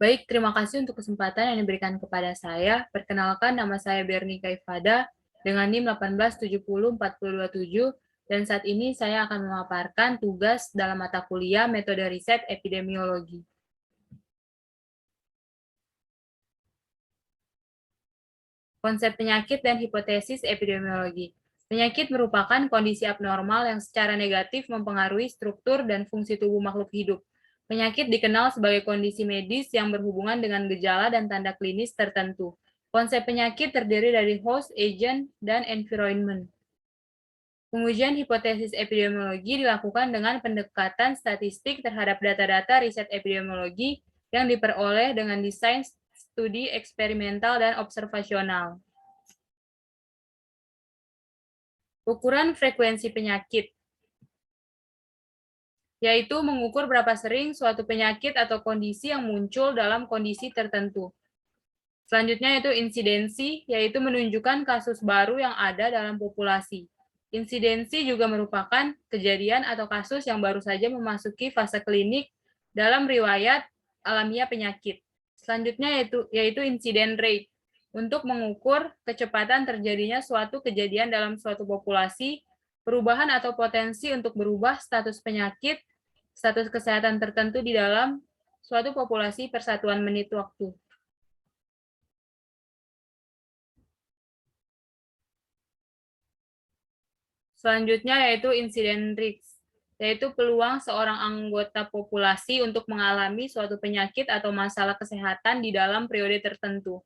Baik, terima kasih untuk kesempatan yang diberikan kepada saya. Perkenalkan, nama saya Berni Kaifada dengan NIM 1870427 dan saat ini saya akan memaparkan tugas dalam mata kuliah metode riset epidemiologi. Konsep penyakit dan hipotesis epidemiologi. Penyakit merupakan kondisi abnormal yang secara negatif mempengaruhi struktur dan fungsi tubuh makhluk hidup. Penyakit dikenal sebagai kondisi medis yang berhubungan dengan gejala dan tanda klinis tertentu. Konsep penyakit terdiri dari host, agent, dan environment. Pengujian hipotesis epidemiologi dilakukan dengan pendekatan statistik terhadap data-data riset epidemiologi yang diperoleh dengan desain studi eksperimental dan observasional. Ukuran frekuensi penyakit, yaitu mengukur berapa sering suatu penyakit atau kondisi yang muncul dalam kondisi tertentu. Selanjutnya yaitu insidensi, yaitu menunjukkan kasus baru yang ada dalam populasi. Insidensi juga merupakan kejadian atau kasus yang baru saja memasuki fase klinik dalam riwayat alamiah penyakit. Selanjutnya yaitu incident rate, untuk mengukur kecepatan terjadinya suatu kejadian dalam suatu populasi, perubahan atau potensi untuk berubah status penyakit, status kesehatan tertentu di dalam suatu populasi per satuan menit waktu. Selanjutnya yaitu incident risk, yaitu peluang seorang anggota populasi untuk mengalami suatu penyakit atau masalah kesehatan di dalam periode tertentu.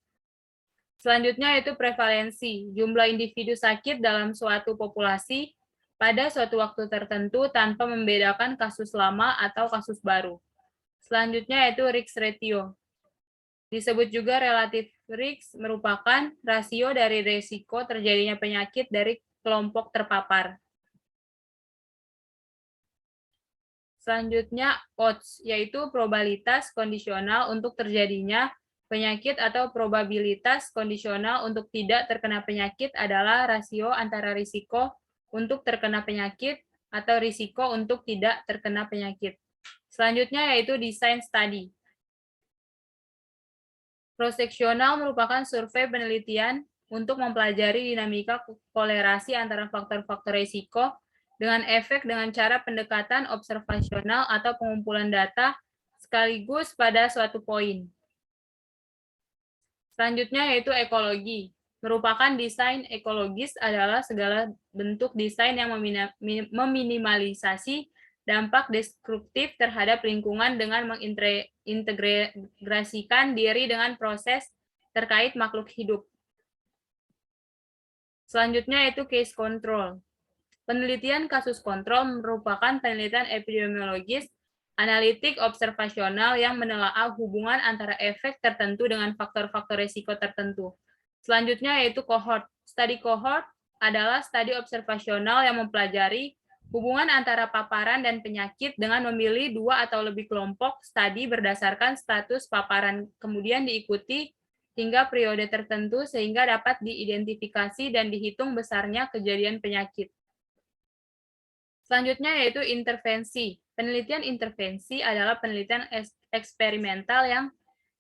Selanjutnya yaitu prevalensi, jumlah individu sakit dalam suatu populasi pada suatu waktu tertentu tanpa membedakan kasus lama atau kasus baru. Selanjutnya yaitu risk ratio. Disebut juga relative risk, merupakan rasio dari risiko terjadinya penyakit dari kelompok terpapar. Selanjutnya odds, yaitu probabilitas kondisional untuk terjadinya penyakit atau probabilitas kondisional untuk tidak terkena penyakit adalah rasio antara risiko untuk terkena penyakit atau risiko untuk tidak terkena penyakit. Selanjutnya yaitu design study. Cross-sectional merupakan survei penelitian untuk mempelajari dinamika kolerasi antara faktor-faktor risiko dengan efek dengan cara pendekatan observasional atau pengumpulan data sekaligus pada suatu poin. Selanjutnya yaitu ekologi. Merupakan desain ekologis adalah segala bentuk desain yang meminimalisasi dampak destruktif terhadap lingkungan dengan mengintegrasikan diri dengan proses terkait makhluk hidup. Selanjutnya yaitu case control. Penelitian kasus kontrol merupakan penelitian epidemiologis analitik observasional yang menelaah hubungan antara efek tertentu dengan faktor-faktor risiko tertentu. Selanjutnya yaitu cohort. Studi cohort adalah studi observasional yang mempelajari hubungan antara paparan dan penyakit dengan memilih 2 atau lebih kelompok studi berdasarkan status paparan, kemudian diikuti hingga periode tertentu sehingga dapat diidentifikasi dan dihitung besarnya kejadian penyakit. Selanjutnya yaitu intervensi. Penelitian intervensi adalah penelitian eksperimental yang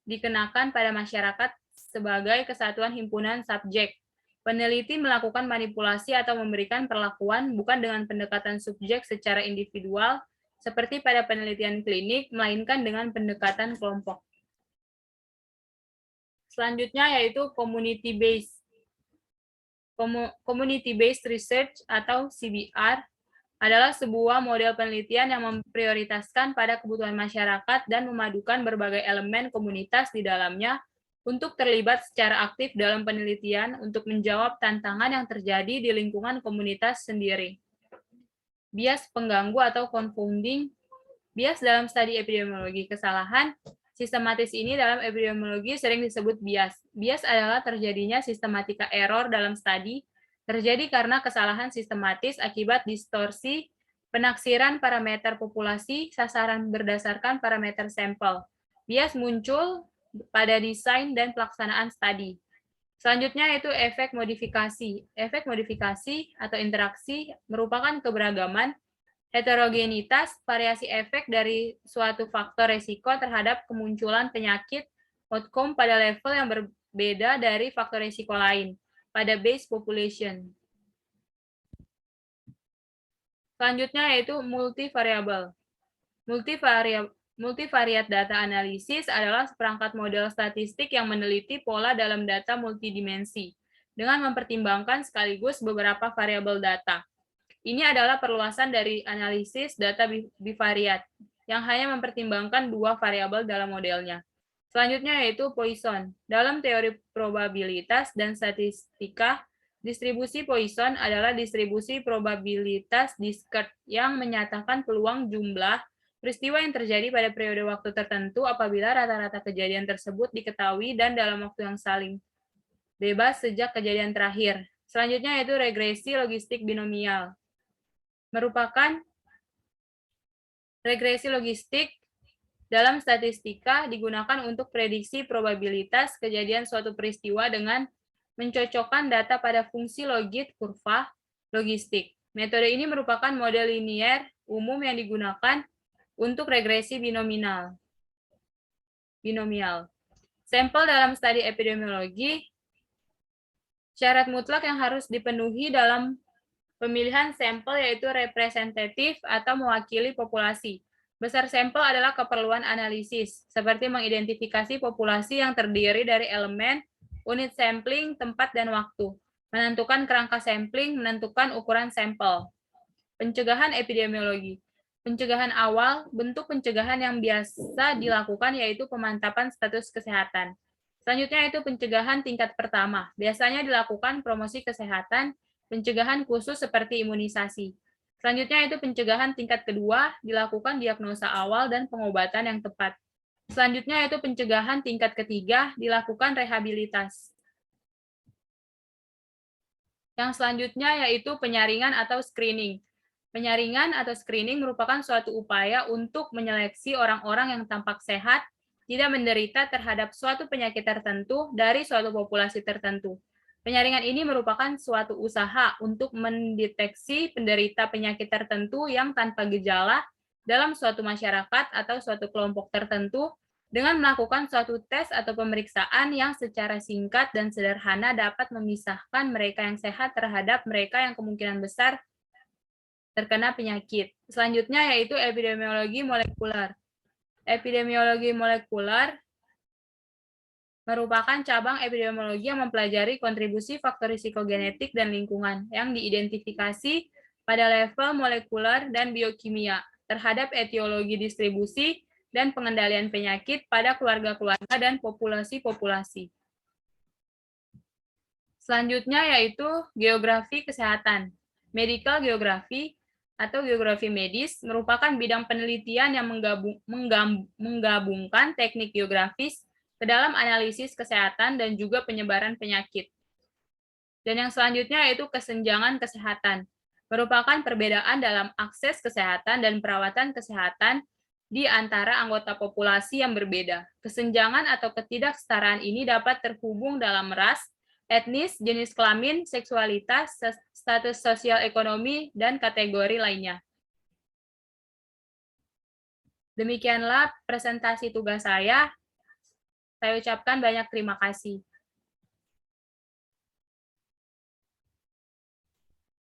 dikenakan pada masyarakat sebagai kesatuan himpunan subjek. Peneliti melakukan manipulasi atau memberikan perlakuan bukan dengan pendekatan subjek secara individual seperti pada penelitian klinik, melainkan dengan pendekatan kelompok. Selanjutnya yaitu community-based. Community-based research atau CBR adalah sebuah model penelitian yang memprioritaskan pada kebutuhan masyarakat dan memadukan berbagai elemen komunitas di dalamnya untuk terlibat secara aktif dalam penelitian untuk menjawab tantangan yang terjadi di lingkungan komunitas sendiri. Bias pengganggu atau confounding. Bias dalam studi epidemiologi. Kesalahan sistematis ini dalam epidemiologi sering disebut bias. Bias adalah terjadinya sistematika error dalam studi terjadi karena kesalahan sistematis akibat distorsi penaksiran parameter populasi sasaran berdasarkan parameter sampel. Bias muncul pada desain dan pelaksanaan studi. Selanjutnya yaitu efek modifikasi. Efek modifikasi atau interaksi merupakan keberagaman Heterogenitas, variasi efek dari suatu faktor resiko terhadap kemunculan penyakit outcome pada level yang berbeda dari faktor resiko lain pada base population. Selanjutnya yaitu multivariable. Multivariate data analisis adalah seperangkat model statistik yang meneliti pola dalam data multidimensi dengan mempertimbangkan sekaligus beberapa variabel data. Ini adalah perluasan dari analisis data bivariat yang hanya mempertimbangkan dua variabel dalam modelnya. Selanjutnya yaitu Poisson. Dalam teori probabilitas dan statistika, distribusi Poisson adalah distribusi probabilitas discrete yang menyatakan peluang jumlah peristiwa yang terjadi pada periode waktu tertentu apabila rata-rata kejadian tersebut diketahui dan dalam waktu yang saling bebas sejak kejadian terakhir. Selanjutnya yaitu regresi logistik binomial. Merupakan regresi logistik dalam statistika digunakan untuk prediksi probabilitas kejadian suatu peristiwa dengan mencocokkan data pada fungsi logit kurva logistik. Metode ini merupakan model linier umum yang digunakan untuk regresi binomial. Sampel dalam studi epidemiologi, syarat mutlak yang harus dipenuhi dalam pemilihan sampel yaitu representatif atau mewakili populasi. Besar sampel adalah keperluan analisis, seperti mengidentifikasi populasi yang terdiri dari elemen, unit sampling, tempat, dan waktu. Menentukan kerangka sampling, menentukan ukuran sampel. Pencegahan epidemiologi. Pencegahan awal, bentuk pencegahan yang biasa dilakukan yaitu pemantapan status kesehatan. Selanjutnya itu pencegahan tingkat pertama. Biasanya dilakukan promosi kesehatan, pencegahan khusus seperti imunisasi. Selanjutnya itu pencegahan tingkat kedua, dilakukan diagnosa awal dan pengobatan yang tepat. Selanjutnya itu pencegahan tingkat ketiga, dilakukan rehabilitas. Yang selanjutnya yaitu penyaringan atau screening. Penyaringan atau screening merupakan suatu upaya untuk menyeleksi orang-orang yang tampak sehat, tidak menderita terhadap suatu penyakit tertentu dari suatu populasi tertentu. Penyaringan ini merupakan suatu usaha untuk mendeteksi penderita penyakit tertentu yang tanpa gejala dalam suatu masyarakat atau suatu kelompok tertentu dengan melakukan suatu tes atau pemeriksaan yang secara singkat dan sederhana dapat memisahkan mereka yang sehat terhadap mereka yang kemungkinan besar terkena penyakit. Selanjutnya yaitu epidemiologi molekuler. Epidemiologi molekuler merupakan cabang epidemiologi yang mempelajari kontribusi faktor risiko genetik dan lingkungan yang diidentifikasi pada level molekuler dan biokimia terhadap etiologi distribusi dan pengendalian penyakit pada keluarga-keluarga dan populasi-populasi. Selanjutnya yaitu geografi kesehatan. Medical geography atau geografi medis merupakan bidang penelitian yang menggabungkan teknik geografis ke dalam analisis kesehatan dan juga penyebaran penyakit. Dan yang selanjutnya yaitu kesenjangan kesehatan, merupakan perbedaan dalam akses kesehatan dan perawatan kesehatan di antara anggota populasi yang berbeda. Kesenjangan atau ketidaksetaraan ini dapat terhubung dalam ras, etnis, jenis kelamin, seksualitas, status sosial ekonomi, dan kategori lainnya. Demikianlah presentasi tugas saya. Saya ucapkan banyak terima kasih.